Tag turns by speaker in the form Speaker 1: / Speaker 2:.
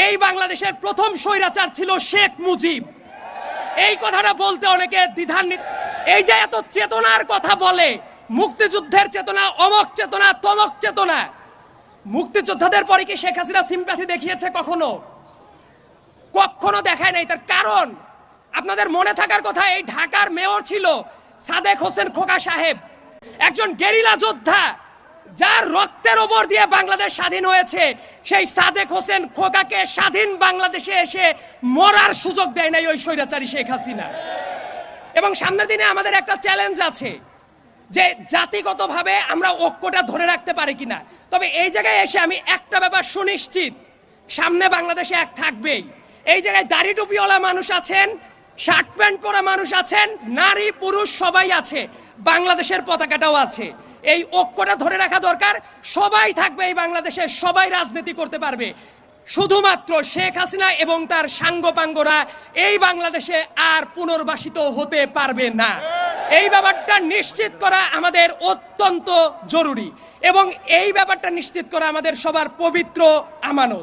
Speaker 1: এই বাংলাদেশের প্রথম স্বৈরাচার ছিল শেখ মুজিব। এই কথাটা বলতে অনেকে দ্বিধান্বিত। এই যে এত চেতনার কথা বলে, মুক্তিযুদ্ধের চেতনা, অমক চেতনা, তমক চেতনা, মুক্তিযোদ্ধাদের পরে কি শেখ হাসিনা সিম্প্যাথি দেখিয়েছে? কখনো কখনো দেখায় নাই। তার কারণ আপনাদের মনে থাকার কথা, এই ঢাকার মেয়র ছিল সাদেক হোসেন খোকা সাহেব, একজন গেরিলা যোদ্ধা, যার রক্তের ওপর দিয়ে বাংলাদেশ স্বাধীন হয়েছে। সেই সাদেক হোসেন খোকাকে স্বাধীন বাংলাদেশে এসে মরার সুযোগ দেয় নাই ওই স্বৈরাচারী শেখ হাসিনা। এবং সামনের দিনে আমাদের একটা চ্যালেঞ্জ আছে যে জাতিগতভাবে আমরা ঐক্যটা ধরে রাখতে পারি কিনা। তবে এই জায়গায় এসে আমি একটা ব্যাপার সুনিশ্চিত, সামনে বাংলাদেশে এক থাকবেই। এই জায়গায় দাড়ি টুপিওয়ালা মানুষ আছেন, শার্ট প্যান্ট পরা মানুষ আছেন, নারী পুরুষ সবাই আছে, বাংলাদেশের পতাকাটাও আছে। এই ঐক্যটা ধরে রাখা দরকার। সবাই থাকবে এই বাংলাদেশে, সবাই রাজনীতি করতে পারবে। শুধুমাত্র শেখ হাসিনা এবং তার সাঙ্গপাঙ্গরা এই বাংলাদেশে আর পুনর্বাসিত হতে পারবে না। এই ব্যাপারটা নিশ্চিত করা আমাদের অত্যন্ত জরুরি এবং এই ব্যাপারটা নিশ্চিত করা আমাদের সবার পবিত্র আমানত।